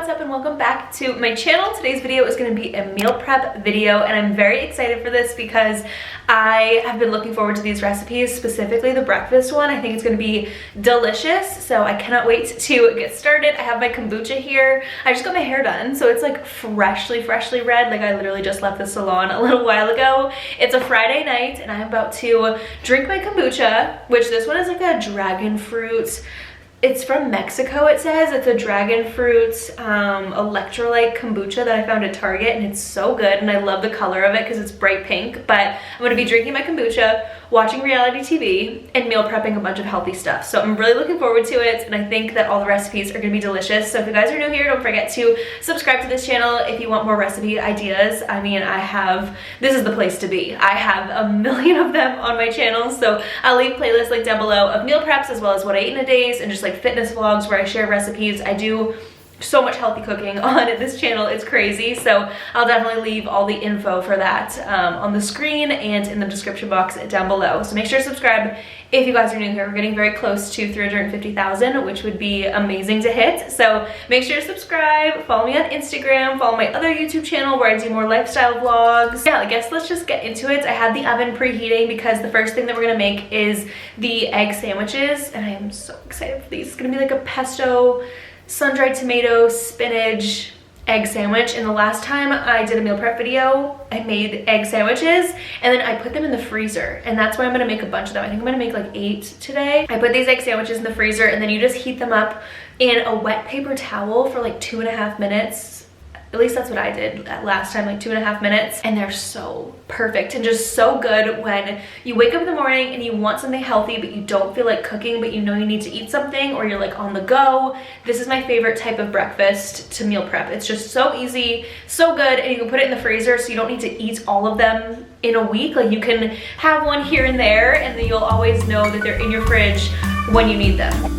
what's up and welcome back to my channel. Today's video is going to be a meal prep video and I'm very excited for this because I have been looking forward to these recipes, specifically the breakfast one. I think it's going to be delicious, so I cannot wait to get started. I have my kombucha here. I just got my hair done, so it's like freshly red. Like I literally just left the salon a little while ago. It's a Friday night and I'm about to drink my kombucha, which this one is like a dragon fruit. It's from Mexico, it says. It's a dragon fruit electrolyte kombucha that I found at Target, and it's so good, and I love the color of it because it's bright pink. But I'm going to be drinking my kombucha, watching reality TV, and meal prepping a bunch of healthy stuff. So I'm really looking forward to it, and I think that all the recipes are going to be delicious. So if you guys are new here, don't forget to subscribe to this channel if you want more recipe ideas. I mean, this is the place to be. I have a million of them on my channel, so I'll leave playlists linked down below of meal preps as well as what I eat in a day and just like fitness vlogs where I share recipes. I do so much healthy cooking on this channel, it's crazy, so I'll definitely leave all the info for that on the screen and in the description box down below. So make sure to subscribe if you guys are new here. We're getting very close to 350,000, which would be amazing to hit, so make sure to subscribe, follow me on Instagram, follow my other YouTube channel where I do more lifestyle vlogs. Yeah, I guess let's just get into it. I had the oven preheating because the first thing that we're gonna make is the egg sandwiches, and I am so excited for these. It's gonna be like a pesto, sun-dried tomato, spinach, egg sandwich. And the last time I did a meal prep video, I made egg sandwiches and then I put them in the freezer, and that's why I'm gonna make a bunch of them. I think I'm gonna make like 8 today. I put these egg sandwiches in the freezer and then you just heat them up in a wet paper towel for like 2.5 minutes. At least that's what I did last time, like 2.5 minutes, and they're so perfect and just so good when you wake up in the morning and you want something healthy but you don't feel like cooking but you know you need to eat something, or you're like on the go. This is my favorite type of breakfast to meal prep. It's just so easy, so good, and you can put it in the freezer so you don't need to eat all of them in a week. Like you can have one here and there and then you'll always know that they're in your fridge when you need them.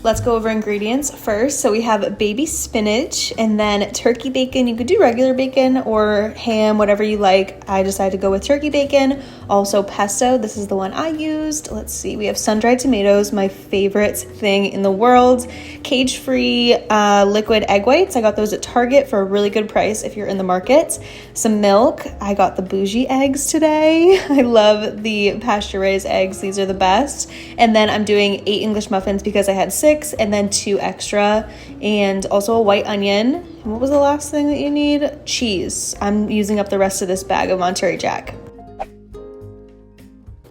Let's go over ingredients first. So we have baby spinach and then turkey bacon. You could do regular bacon or ham, whatever you like. I decided to go with turkey bacon. Also pesto, this is the one I used. Let's see, we have sun-dried tomatoes, my favorite thing in the world. Cage-free liquid egg whites. I got those at Target for a really good price if you're in the market. Some milk. I got the bougie eggs today. I love the pasture-raised eggs. These are the best. And then I'm doing 8 English muffins because I had 6 and then 2 extra, and also a white onion. And what was the last thing that you need? Cheese. I'm using up the rest of this bag of Monterey Jack.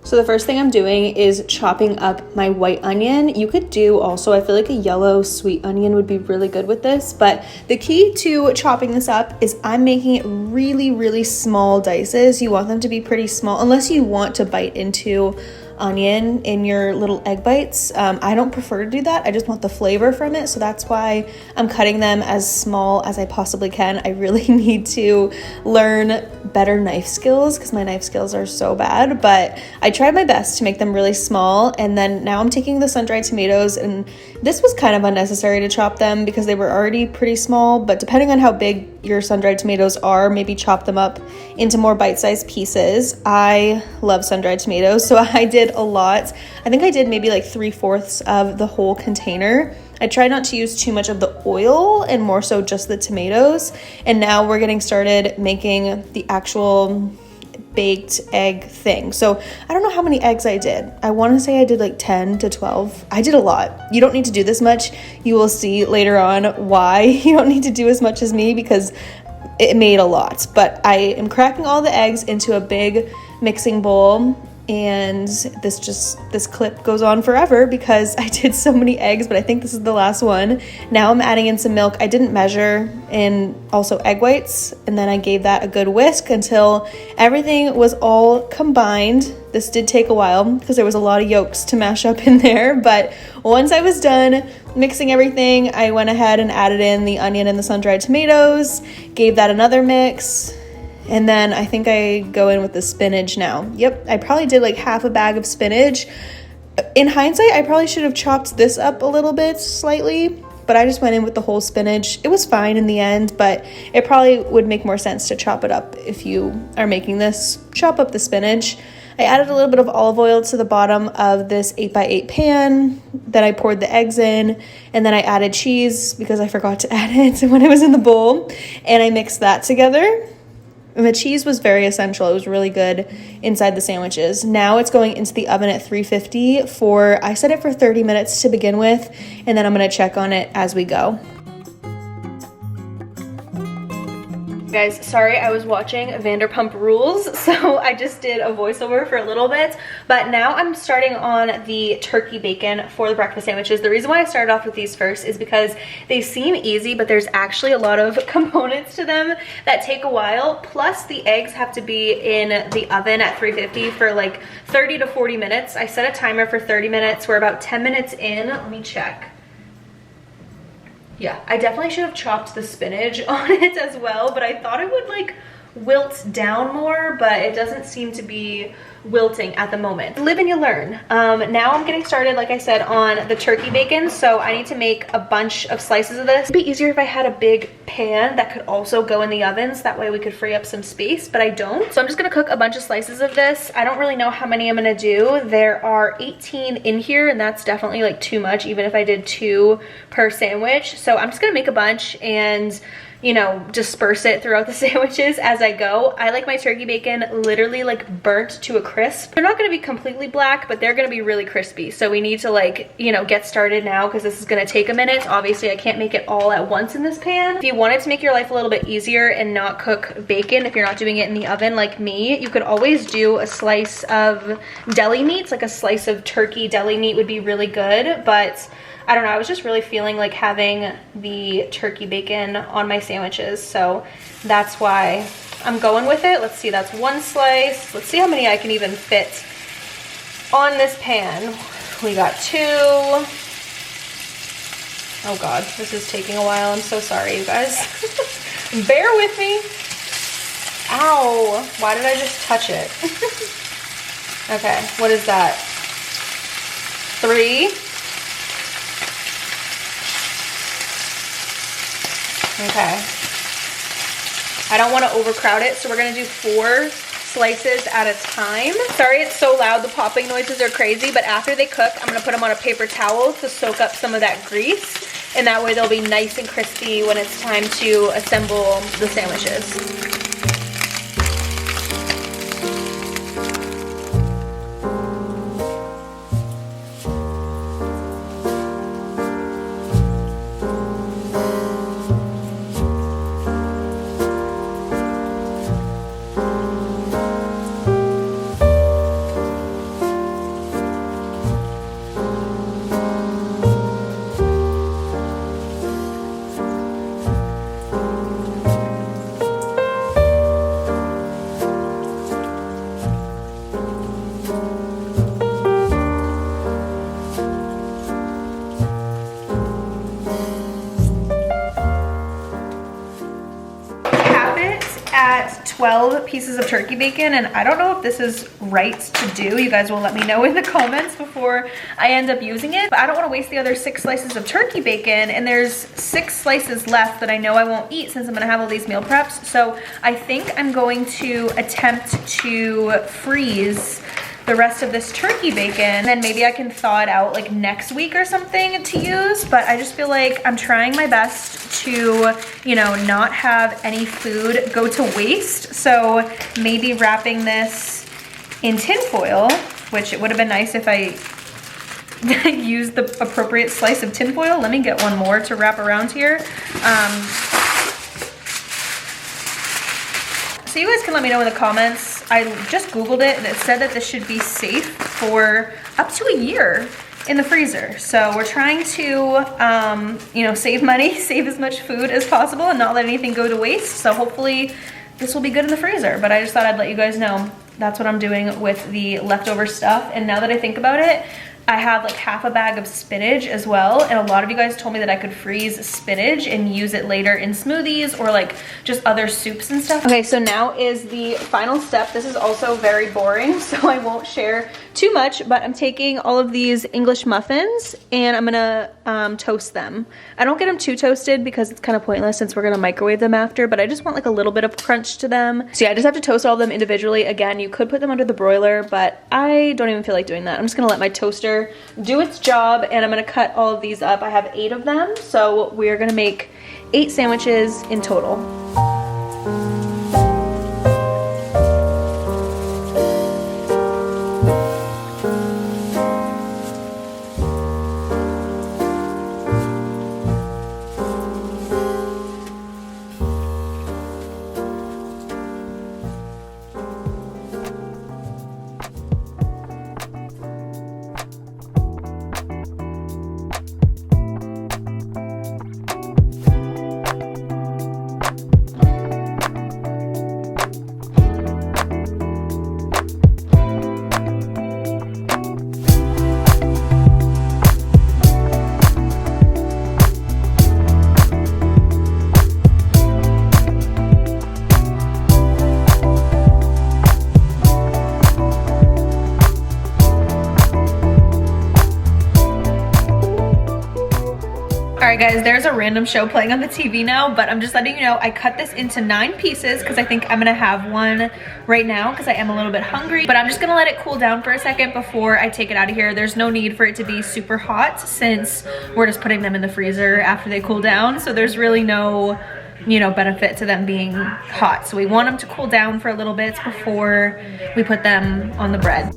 So the first thing I'm doing is chopping up my white onion. You could do also, I feel like a yellow sweet onion would be really good with this, but the key to chopping this up is I'm making it really small dices. You want them to be pretty small unless you want to bite into onion in your little egg bites. I don't prefer to do that. I just want the flavor from it, so that's why I'm cutting them as small as I possibly can. I really need to learn better knife skills because my knife skills are so bad, but I tried my best to make them really small. And then now I'm taking the sun-dried tomatoes, and this was kind of unnecessary to chop them because they were already pretty small, but depending on how big your sun-dried tomatoes are, maybe chop them up into more bite-sized pieces. I love sun-dried tomatoes, so I did a lot. I think I did maybe like 3/4 of the whole container. I tried not to use too much of the oil and more so just the tomatoes. And now we're getting started making the actual baked egg thing. So I don't know how many eggs I did. I want to say I did like 10 to 12. I did a lot. You don't need to do this much. You will see later on why you don't need to do as much as me because it made a lot. But I am cracking all the eggs into a big mixing bowl. And this clip goes on forever because I did so many eggs, but I think this is the last one. Now I'm adding in some milk. I didn't measure, and also egg whites, and then I gave that a good whisk until everything was all combined. This did take a while because there was a lot of yolks to mash up in there, but once I was done mixing everything, I went ahead and added in the onion and the sun-dried tomatoes, gave that another mix. And then I think I go in with the spinach now. Yep, I probably did like half a bag of spinach. In hindsight, I probably should have chopped this up a little bit slightly, but I just went in with the whole spinach. It was fine in the end, but it probably would make more sense to chop it up if you are making this. Chop up the spinach. I added a little bit of olive oil to the bottom of this 8x8 pan. Then I poured the eggs in, and then I added cheese because I forgot to add it when it was in the bowl, and I mixed that together. And the cheese was very essential. It was really good inside the sandwiches. Now it's going into the oven at 350 for, I set it for 30 minutes to begin with, and then I'm gonna check on it as we go. Guys, sorry, I was watching Vanderpump Rules, so I just did a voiceover for a little bit, but now I'm starting on the turkey bacon for the breakfast sandwiches. The reason why I started off with these first is because they seem easy, but there's actually a lot of components to them that take a while, plus the eggs have to be in the oven at 350 for like 30 to 40 minutes. I set a timer for 30 minutes. We're about 10 minutes in. Let me check. Yeah, I definitely should have chopped the spinach on it as well, but I thought it would like wilt down more, but it doesn't seem to be wilting at the moment. Live and you learn. Now I'm getting started, like I said, on the turkey bacon, so I need to make a bunch of slices of this. It'd be easier if I had a big pan that could also go in the ovens. That way we could free up some space, but I don't. So I'm just gonna cook a bunch of slices of this. I don't really know how many I'm gonna do. There are 18 in here, and that's definitely like too much, even if I did 2 per sandwich. So I'm just gonna make a bunch and, you know, disperse it throughout the sandwiches as I go. I like my turkey bacon literally like burnt to a crisp. They're not gonna be completely black, but they're gonna be really crispy. So we need to like, you know, get started now because this is gonna take a minute. Obviously I can't make it all at once in this pan. If you wanted to make your life a little bit easier and not cook bacon, if you're not doing it in the oven like me, you could always do a slice of deli meats, like a slice of turkey deli meat would be really good, but I don't know, I was just really feeling like having the turkey bacon on my sandwiches, so that's why I'm going with it. Let's see, that's 1 slice. Let's see how many I can even fit on this pan. We got 2. Oh God, this is taking a while. I'm so sorry, you guys. Bear with me. Ow, why did I just touch it? Okay, what is that? 3. Okay, I don't want to overcrowd it, so we're gonna do 4 slices at a time. Sorry it's so loud, the popping noises are crazy, but after they cook, I'm gonna put them on a paper towel to soak up some of that grease, and that way they'll be nice and crispy when it's time to assemble the sandwiches. At 12 pieces of turkey bacon, and I don't know if this is right to do. You guys will let me know in the comments before I end up using it, but I don't want to waste the other 6 slices of turkey bacon, and there's 6 slices left that I know I won't eat since I'm gonna have all these meal preps. So I think I'm going to attempt to freeze the rest of this turkey bacon, and then maybe I can thaw it out like next week or something to use. But I just feel like I'm trying my best to, you know, not have any food go to waste. So maybe wrapping this in tin foil, which it would have been nice if I used the appropriate slice of tin foil. Let me get one more to wrap around here. So you guys can let me know in the comments. I just Googled it and it said that this should be safe for up to a year in the freezer. So we're trying to, you know, save money, save as much food as possible and not let anything go to waste. So hopefully this will be good in the freezer. But I just thought I'd let you guys know that's what I'm doing with the leftover stuff. And now that I think about it, I have like half a bag of spinach as well, and a lot of you guys told me that I could freeze spinach and use it later in smoothies or like just other soups and stuff. Okay, so now is the final step. This is also very boring, so I won't share too much, but I'm taking all of these English muffins and I'm gonna toast them. I don't get them too toasted because it's kind of pointless since we're gonna microwave them after, but I just want like a little bit of crunch to them. So yeah, I just have to toast all of them individually. Again, you could put them under the broiler, but I don't even feel like doing that. I'm just gonna let my toaster do its job and I'm gonna cut all of these up. I have 8 of them, so we're gonna make 8 sandwiches in total. Alright guys, there's a random show playing on the TV now, but I'm just letting you know I cut this into 9 pieces because I think I'm gonna have one right now because I am a little bit hungry, but I'm just gonna let it cool down for a second before I take it out of here. There's no need for it to be super hot since we're just putting them in the freezer after they cool down, so there's really no, you know, benefit to them being hot. So we want them to cool down for a little bit before we put them on the bread.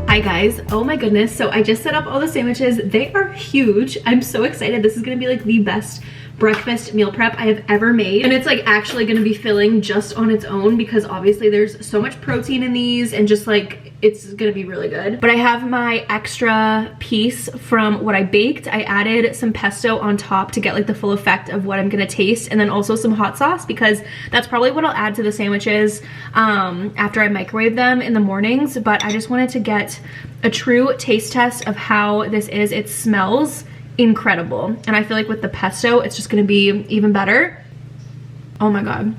Hi guys, oh my goodness, so I just set up all the sandwiches. They are huge. I'm so excited. This is gonna be like the best breakfast meal prep I have ever made, and it's like actually gonna be filling just on its own because obviously there's so much protein in these and just like it's gonna be really good. But I have my extra piece from what I baked. I added some pesto on top to get like the full effect of what I'm gonna taste, and then also some hot sauce because that's probably what I'll add to the sandwiches after I microwave them in the mornings. But I just wanted to get a true taste test of how this is. It smells incredible, and I feel like with the pesto it's just gonna be even better. Oh my god,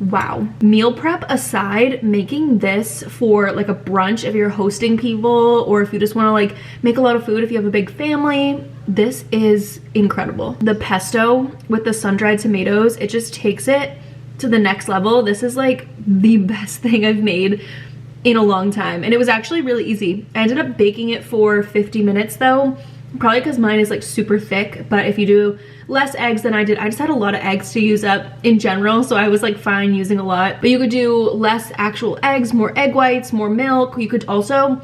wow. Meal prep aside, making this for like a brunch if you're hosting people, or if you just want to like make a lot of food if you have a big family, this is incredible. The pesto with the sun-dried tomatoes, it just takes it to the next level. This is like the best thing I've made in a long time, and it was actually really easy. I ended up baking it for 50 minutes though, probably because mine is like super thick, but if you do less eggs than I did, I just had a lot of eggs to use up in general, so I was like fine using a lot. But you could do less actual eggs, more egg whites, more milk. You could also,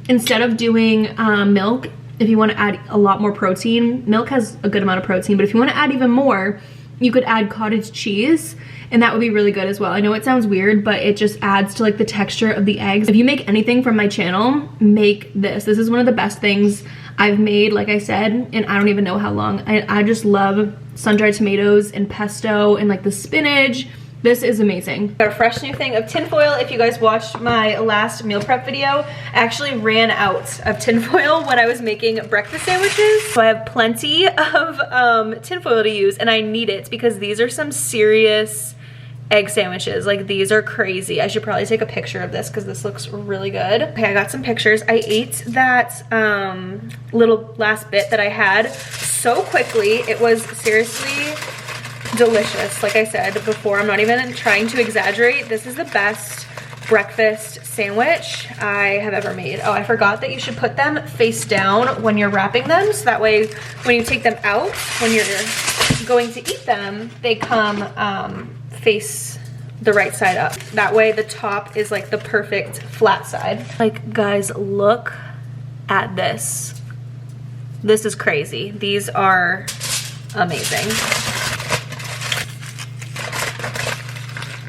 instead of doing milk, if you want to add a lot more protein, milk has a good amount of protein, but if you want to add even more, you could add cottage cheese, and that would be really good as well. I know it sounds weird, but it just adds to like the texture of the eggs. If you make anything from my channel, make this. This is one of the best things I've made, like I said, and I don't even know how long. I just love sun-dried tomatoes and pesto and like the spinach. This is amazing. Got a fresh new thing of tinfoil. If you guys watched my last meal prep video, I actually ran out of tinfoil when I was making breakfast sandwiches. So I have plenty of tinfoil to use, and I need it because these are some serious egg sandwiches. Like, these are crazy. I should probably take a picture of this because this looks really good. Okay, I got some pictures. I ate that little last bit that I had so quickly. It was seriously delicious. Like I said before, I'm not even trying to exaggerate. This is the best breakfast sandwich I have ever made. Oh, I forgot that you should put them face down when you're wrapping them, so that way when you take them out, when you're going to eat them, they come face the right side up. That way the top is like the perfect flat side. Like, guys, look at this. This is crazy. These are amazing.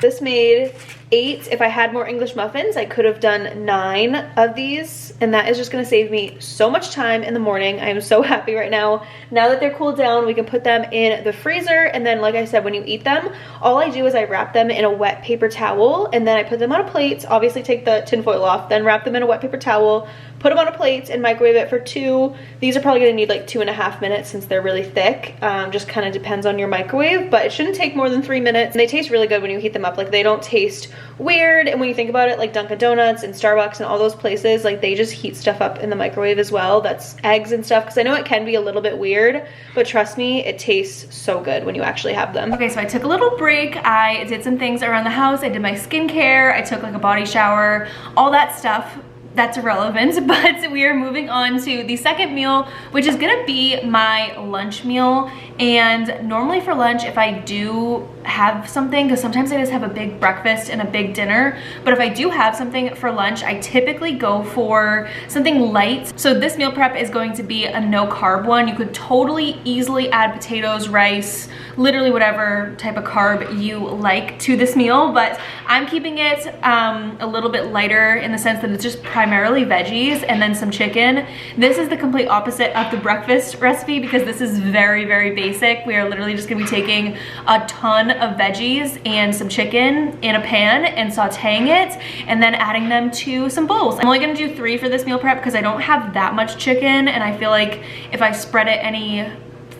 This made 8. If I had more English muffins, I could have done 9 of these, and that is just gonna save me so much time in the morning. I am so happy right now. Now that they're cooled down, we can put them in the freezer, and then like I said, when you eat them, all I do is I wrap them in a wet paper towel, and then I put them on a plate, obviously take the tin foil off, then wrap them in a wet paper towel, put them on a plate and microwave it for 2. These are probably gonna need like 2.5 minutes since they're really thick. Just kind of depends on your microwave, but it shouldn't take more than 3 minutes. And they taste really good when you heat them up. Like, they don't taste weird. And when you think about it, like Dunkin' Donuts and Starbucks and all those places, like they just heat stuff up in the microwave as well. That's eggs and stuff, because I know it can be a little bit weird, but trust me, it tastes so good when you actually have them. Okay, so I took a little break. I did some things around the house. I did my skincare. I took like a body shower, all that stuff. That's irrelevant, but we are moving on to the second meal, which is gonna be my lunch meal. And normally for lunch, if I do have something, because sometimes I just have a big breakfast and a big dinner, but if I do have something for lunch, I typically go for something light. So this meal prep is going to be a no carb one. You could totally easily add potatoes, rice, literally whatever type of carb you like to this meal, but I'm keeping it a little bit lighter in the sense that it's just primarily veggies and then some chicken. This is the complete opposite of the breakfast recipe, because this is very, very basic. We are literally just gonna be taking a ton of veggies and some chicken in a pan and sauteing it and then adding them to some bowls. I'm only gonna do 3 for this meal prep because I don't have that much chicken, and I feel like if I spread it any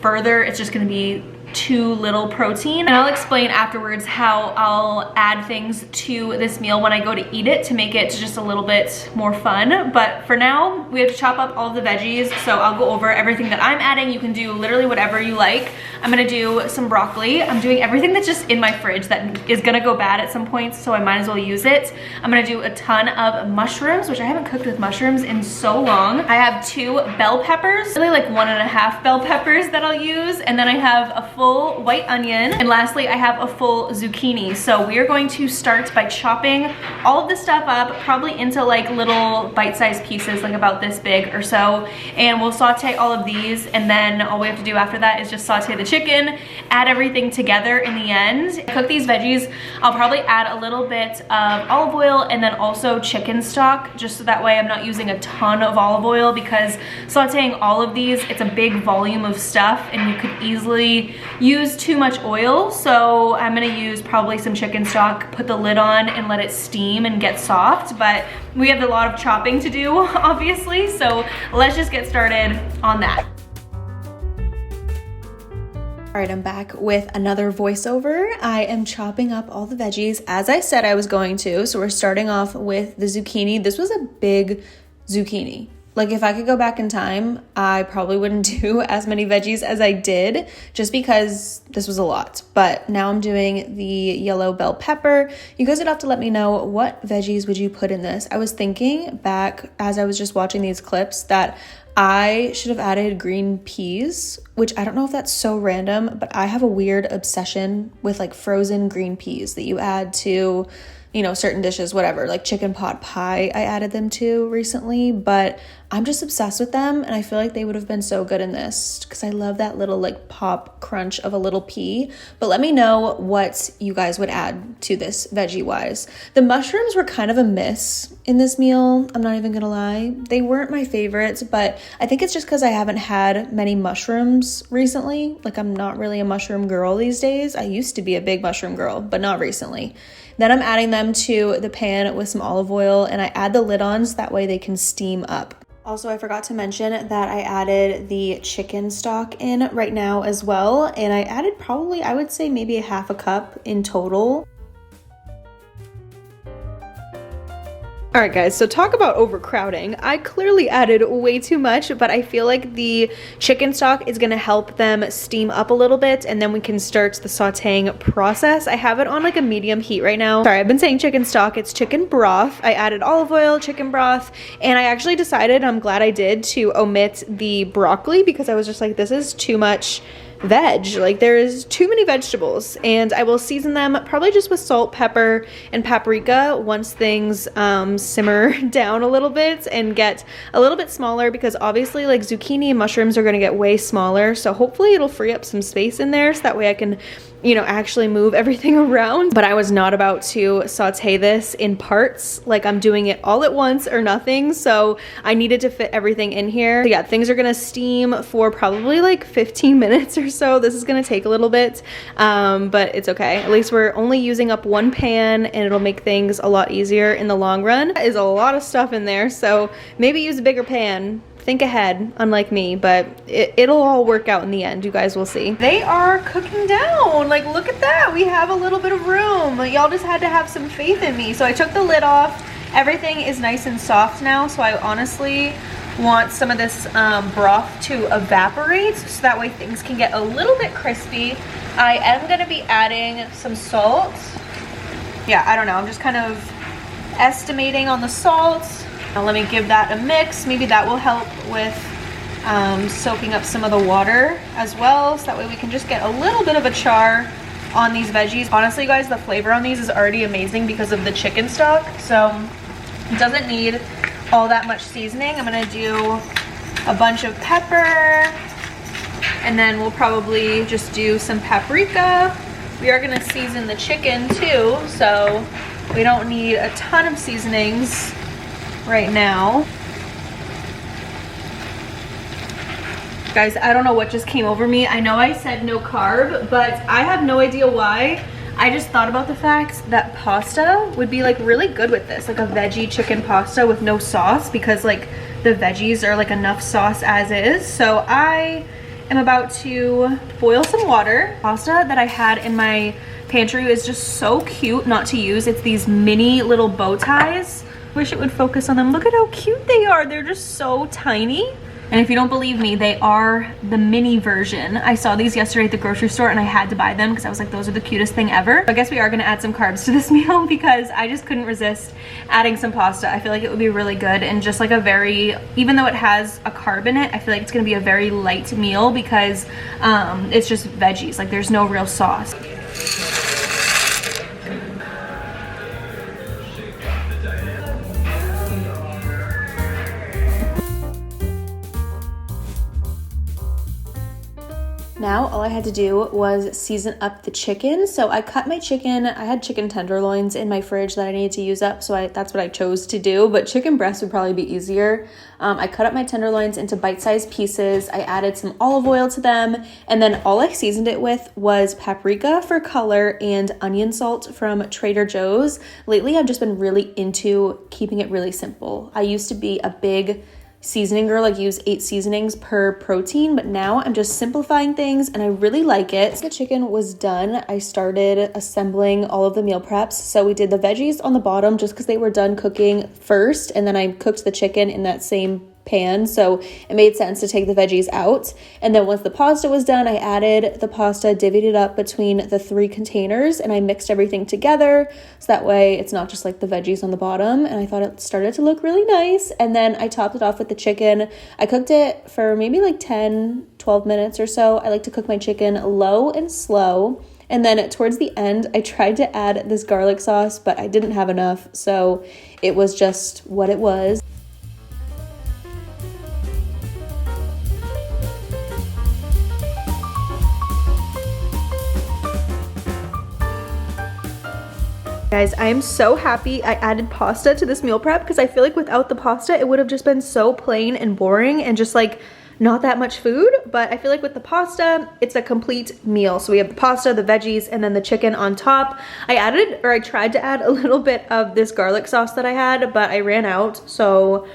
further, it's just gonna be too little protein. And I'll explain afterwards how I'll add things to this meal when I go to eat it to make it just a little bit more fun. But for now, we have to chop up all of the veggies, so I'll go over everything that I'm adding. You can do literally whatever you like. I'm gonna do some broccoli. I'm doing everything that's just in my fridge that is gonna go bad at some point, so I might as well use it. I'm gonna do a ton of mushrooms, which I haven't cooked with mushrooms in so long. I have 2 bell peppers, really like 1.5 bell peppers that I'll use, and then I have a full white onion, and lastly I have a full zucchini. So we are going to start by chopping all of this stuff up, probably into like little bite-sized pieces, like about this big or so, and we'll saute all of these, and then all we have to do after that is just saute the chicken, add everything together in the end. Cook these veggies. I'll probably add a little bit of olive oil and then also chicken stock, just so that way I'm not using a ton of olive oil, because sauteing all of these, it's a big volume of stuff and you could easily use too much oil. So I'm gonna use probably some chicken stock, put the lid on and let it steam and get soft, but we have a lot of chopping to do obviously, so let's just get started on that. All right, I'm back with another voiceover. I am chopping up all the veggies as I said I was going to. So we're starting off with the zucchini. This was a big zucchini. Like, if I could go back in time, I probably wouldn't do as many veggies as I did, just because this was a lot. But now I'm doing the yellow bell pepper. You guys would have to let me know, what veggies would you put in this? I was thinking back as I was just watching these clips that I should have added green peas, which I don't know if that's so random, but I have a weird obsession with like frozen green peas that you add to, you know, certain dishes, whatever, like chicken pot pie I added them to recently, but I'm just obsessed with them, and I feel like they would have been so good in this because I love that little like pop crunch of a little pea. But let me know what you guys would add to this veggie wise. The mushrooms were kind of a miss in this meal, I'm not even gonna lie. They weren't my favorites, but I think it's just because I haven't had many mushrooms recently. Like, I'm not really a mushroom girl these days. I used to be a big mushroom girl, but not recently. Then I'm adding them to the pan with some olive oil, and I add the lid on so that way they can steam up. Also, I forgot to mention that I added the chicken stock in right now as well, and I added probably, I would say maybe a half a cup in total. All right, guys, so talk about overcrowding. I clearly added way too much, but I feel like the chicken stock is gonna help them steam up a little bit, and then we can start the sauteing process. I have it on like a medium heat right now. Sorry, I've been saying chicken stock, it's chicken broth. I added olive oil, chicken broth, and I actually decided, I'm glad I did, to omit the broccoli because I was just like, this is too much veg. Like, there is too many vegetables, and I will season them probably just with salt, pepper, and paprika once things simmer down a little bit and get a little bit smaller, because obviously like zucchini and mushrooms are going to get way smaller, so hopefully it'll free up some space in there so that way I can, you know, actually move everything around. But I was not about to saute this in parts, like I'm doing it all at once or nothing, so I needed to fit everything in here. So yeah, things are gonna steam for probably like 15 minutes or so. This is gonna take a little bit, but it's okay. At least we're only using up one pan, and it'll make things a lot easier in the long run. That is a lot of stuff in there, so maybe use a bigger pan. Think ahead, unlike me, but it'll all work out in the end. You guys will see. They are cooking down. Like, look at that. We have a little bit of room. Y'all just had to have some faith in me. So I took the lid off. Everything is nice and soft now, so I honestly want some of this broth to evaporate so that way things can get a little bit crispy. I am gonna be adding some salt. Yeah, I don't know. I'm just kind of estimating on the salt. Now let me give that a mix. Maybe that will help with soaking up some of the water as well, so that way we can just get a little bit of a char on these veggies. Honestly, guys, the flavor on these is already amazing because of the chicken stock, so it doesn't need all that much seasoning. I'm gonna do a bunch of pepper, and then we'll probably just do some paprika. We are gonna season the chicken too, so we don't need a ton of seasonings right now. Guys, I don't know what just came over me. I know I said no carb, but I have no idea why. I just thought about the fact that pasta would be like really good with this, like a veggie chicken pasta with no sauce, because like the veggies are like enough sauce as is. So I am about to boil some water. Pasta that I had in my pantry is just so cute not to use. It's these mini little bow ties. Wish it would focus on them. Look at how cute they are. They're just so tiny. And if you don't believe me, they are the mini version. I saw these yesterday at the grocery store and I had to buy them because I was like, those are the cutest thing ever. I guess we are gonna add some carbs to this meal because I just couldn't resist adding some pasta. I feel like it would be really good, and just like a very, even though it has a carb in it, I feel like it's gonna be a very light meal because it's just veggies. Like, there's no real sauce. Now all I had to do was season up the chicken. So I cut my chicken. I had chicken tenderloins in my fridge that I needed to use up, so that's what I chose to do, but chicken breast would probably be easier. I cut up my tenderloins into bite-sized pieces. I added some olive oil to them, and then all I seasoned it with was paprika for color and onion salt from Trader Joe's. Lately, I've just been really into keeping it really simple. I used to be a big seasoning girl, like use 8 seasonings per protein, but now I'm just simplifying things and I really like it. The chicken was done. I started assembling all of the meal preps. So we did the veggies on the bottom just because they were done cooking first, and then I cooked the chicken in that same pan, so it made sense to take the veggies out. And then once the pasta was done, I added the pasta, divvied it up between the 3 containers, and I mixed everything together so that way it's not just like the veggies on the bottom, and I thought it started to look really nice. And then I topped it off with the chicken. I cooked it for maybe like 10-12 minutes or so. I like to cook my chicken low and slow. And then towards the end, I tried to add this garlic sauce, but I didn't have enough, so it was just what it was. Guys, I am so happy I added pasta to this meal prep because I feel like without the pasta, it would have just been so plain and boring and just like not that much food. But I feel like with the pasta, it's a complete meal. So we have the pasta, the veggies, and then the chicken on top. I tried to add a little bit of this garlic sauce that I had, but I ran out. So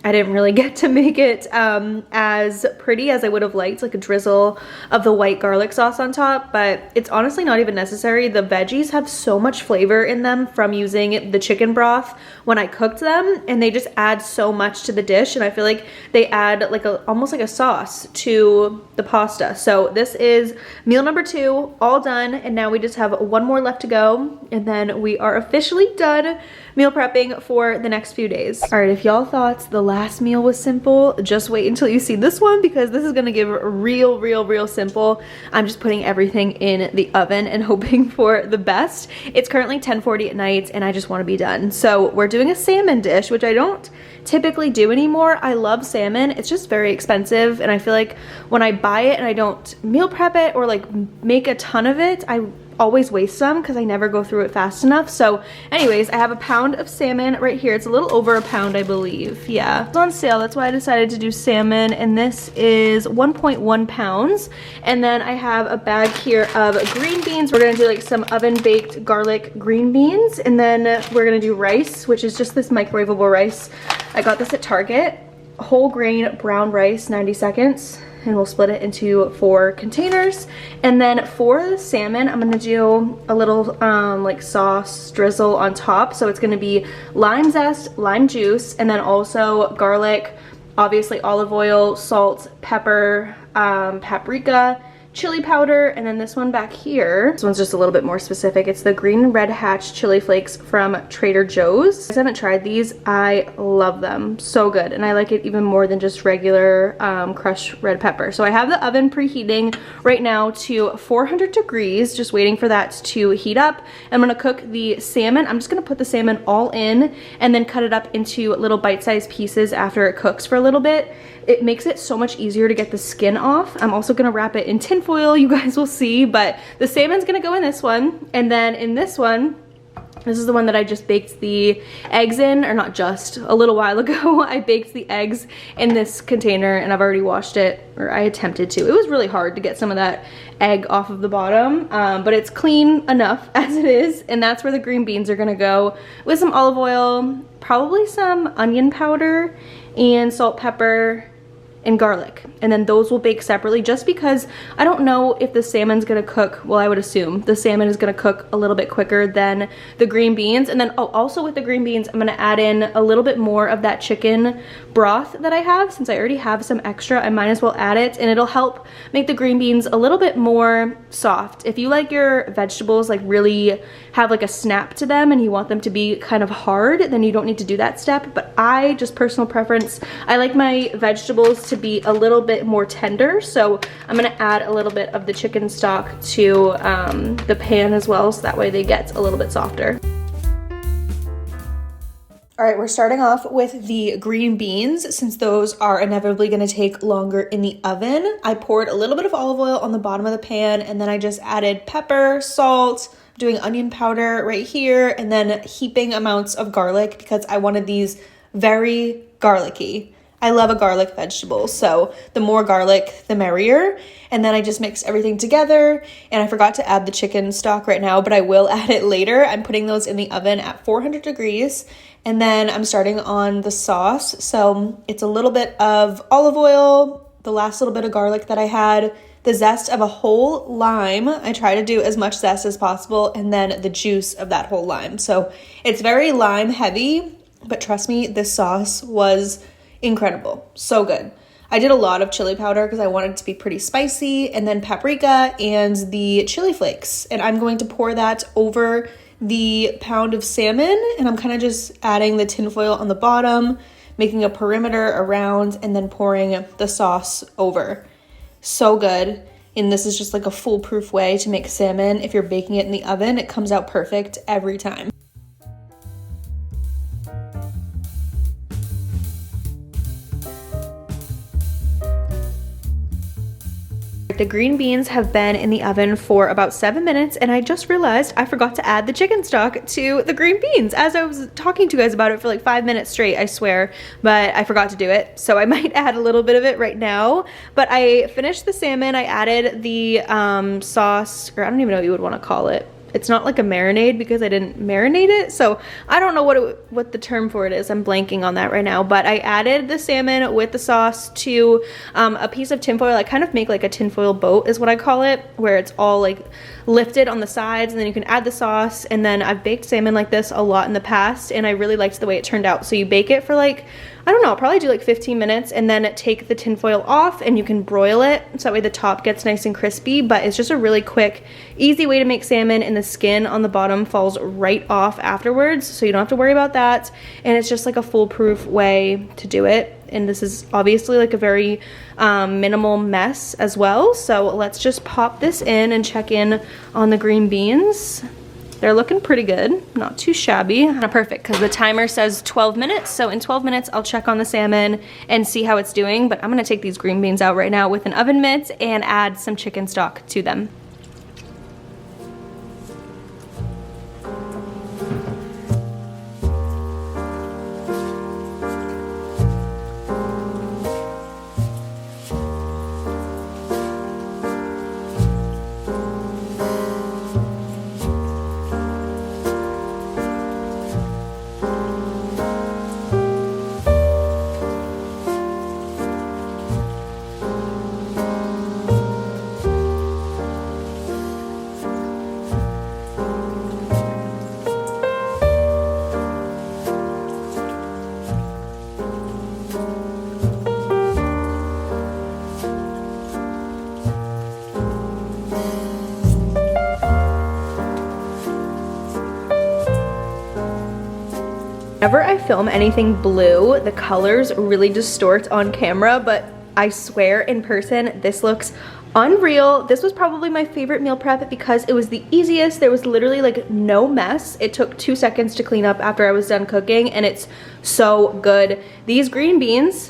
I didn't really get to make it as pretty as I would have liked, like a drizzle of the white garlic sauce on top, but it's honestly not even necessary. The veggies have so much flavor in them from using the chicken broth when I cooked them, and they just add so much to the dish, and I feel like they add like almost like a sauce to the pasta. So this is meal number 2, all done, and now we just have one more left to go, and then we are officially done meal prepping for the next few days. All right, if y'all thought the last meal was simple, just wait until you see this one, because this is gonna give real simple. I'm just putting everything in the oven and hoping for the best. It's currently 10:40 at night and I just wanna be done. So we're doing a salmon dish, which I don't typically do anymore. I love salmon. It's just very expensive, and I feel like when I buy it and I don't meal prep it or like make a ton of it, I always waste some because I never go through it fast enough. So anyways, I have a pound of salmon right here. It's a little over a pound, I believe. Yeah, it's on sale. That's why I decided to do salmon, and this is 1.1 pounds. And then I have a bag here of green beans. We're gonna do like some oven baked garlic green beans, and then we're gonna do rice, which is just this microwavable rice. I got this at Target. Whole grain brown rice, 90 seconds. And we'll split it into 4 containers. And then for the salmon, I'm gonna do a little like sauce drizzle on top. So it's gonna be lime zest, lime juice, and then also garlic, obviously olive oil, salt, pepper, paprika, chili powder, and then this one back here, this one's just a little bit more specific. It's the green red hatch chili flakes from Trader Joe's. I haven't tried these. I love them. So good. And I like it even more than just regular crushed red pepper. So I have the oven preheating right now to 400 degrees, just waiting for that to heat up. I'm gonna cook the salmon. I'm just gonna put the salmon all in and then cut it up into little bite-sized pieces after it cooks for a little bit. It makes it so much easier to get the skin off. I'm also gonna wrap it in tin foil, you guys will see, but the salmon's gonna go in this one. And then in this one, this is the one that I just baked the eggs in, or not just, a little while ago. I baked the eggs in this container and I've already washed it, or I attempted to. It was really hard to get some of that egg off of the bottom, but it's clean enough as it is. And that's where the green beans are gonna go, with some olive oil, probably some onion powder, and salt, pepper, and garlic. And then those will bake separately, just because I don't know if the salmon's gonna cook. Well, I would assume the salmon is gonna cook a little bit quicker than the green beans. And then also with the green beans, I'm gonna add in a little bit more of that chicken broth that I have. Since I already have some extra, I might as well add it, and it'll help make the green beans a little bit more soft. If you like your vegetables like really have like a snap to them and you want them to be kind of hard, then you don't need to do that step. But I, just personal preference, I like my vegetables to be a little bit more tender, so I'm gonna add a little bit of the chicken stock to the pan as well, so that way they get a little bit softer. All right, we're starting off with the green beans, since those are inevitably gonna take longer in the oven. I poured a little bit of olive oil on the bottom of the pan, and then I just added pepper, salt, doing onion powder right here, and then heaping amounts of garlic because I wanted these very garlicky. I love a garlic vegetable, so the more garlic, the merrier. And then I just mix everything together, and I forgot to add the chicken stock right now, but I will add it later. I'm putting those in the oven at 400 degrees, and then I'm starting on the sauce. So it's a little bit of olive oil, the last little bit of garlic that I had, the zest of a whole lime. I try to do as much zest as possible, and then the juice of that whole lime. So it's very lime heavy, but trust me, this sauce was incredible. So good. I did a lot of chili powder because I wanted it to be pretty spicy, and then paprika and the chili flakes. And I'm going to pour that over the pound of salmon, and I'm kind of just adding the tinfoil on the bottom, making a perimeter around, and then pouring the sauce over. So good. And this is just like a foolproof way to make salmon. If you're baking it in the oven, it comes out perfect every time. The green beans have been in the oven for about 7 minutes, and I just realized I forgot to add the chicken stock to the green beans as I was talking to you guys about it for like 5 minutes straight, I swear, but I forgot to do it. So I might add a little bit of it right now. But I finished the salmon. I added the sauce, or I don't even know what you would want to call it. it's not like a marinade because I didn't marinate it. So I don't know what the term for it is. I'm blanking on that right now. But I added the salmon with the sauce to a piece of tinfoil. I kind of make like a tinfoil boat is what I call it, where it's all like lifted on the sides, and then you can add the sauce. And then I've baked salmon like this a lot in the past, and I really liked the way it turned out. So you bake it for like, I don't know, I'll probably do like 15 minutes and then take the tinfoil off and you can broil it. So that way the top gets nice and crispy, but it's just a really quick, easy way to make salmon, and the skin on the bottom falls right off afterwards. So you don't have to worry about that. And it's just like a foolproof way to do it. And this is obviously like a very minimal mess as well. So let's just pop this in and check in on the green beans. They're looking pretty good, not too shabby. Not perfect because the timer says 12 minutes. So in 12 minutes, I'll check on the salmon and see how it's doing. But I'm gonna take these green beans out right now with an oven mitt and add some chicken stock to them. Whenever I film anything blue, the colors really distort on camera, but I swear in person, this looks unreal. This was probably my favorite meal prep because it was the easiest. There was literally like no mess. It took 2 seconds to clean up after I was done cooking, and it's so good. These green beans,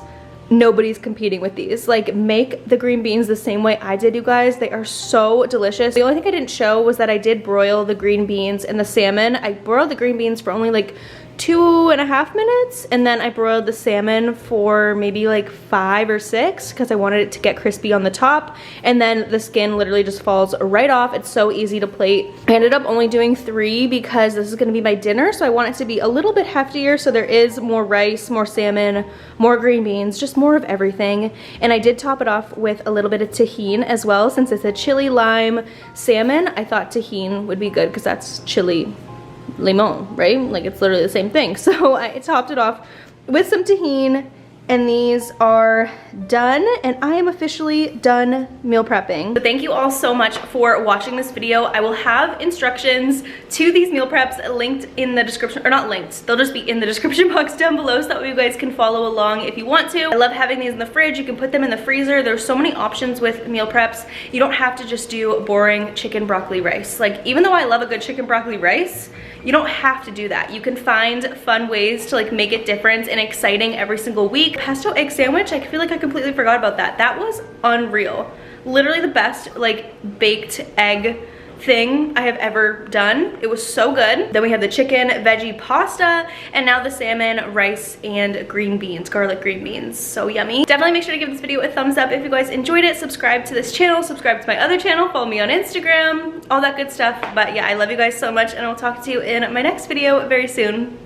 nobody's competing with these. Like, make the green beans the same way I did, you guys. They are so delicious. The only thing I didn't show was that I did broil the green beans and the salmon. I broiled the green beans for only like 2.5 minutes, and then I broiled the salmon for maybe like 5 or 6 because I wanted it to get crispy on the top, and then the skin literally just falls right off. It's so easy to plate. I ended up only doing 3 because this is going to be my dinner, so I want it to be a little bit heftier, so there is more rice, more salmon, more green beans, just more of everything. And I did top it off with a little bit of tahini as well. Since it's a chili lime salmon, I thought tahini would be good because that's chili limon, right? Like, it's literally the same thing. So I topped it off with some tahini, and these are done, and I am officially done meal prepping. So thank you all so much for watching this video. I will have instructions to these meal preps linked in the description, or not linked, they'll just be in the description box down below, so that way you guys can follow along if you want to. I love having these in the fridge. You can put them in the freezer. There's so many options with meal preps. You don't have to just do boring chicken broccoli rice. Like, even though I love a good chicken broccoli rice, you don't have to do that. You can find fun ways to like make it different and exciting every single week. Pesto egg sandwich, I feel like I completely forgot about that. That was unreal. Literally the best like baked egg thing I have ever done. It was so good. Then we have the chicken veggie pasta, and now the salmon, rice, and green beans, garlic green beans. So yummy. Definitely make sure to give this video a thumbs up if you guys enjoyed it. Subscribe to this channel, subscribe to my other channel, follow me on Instagram, all that good stuff. But yeah, I love you guys so much, and I'll talk to you in my next video very soon.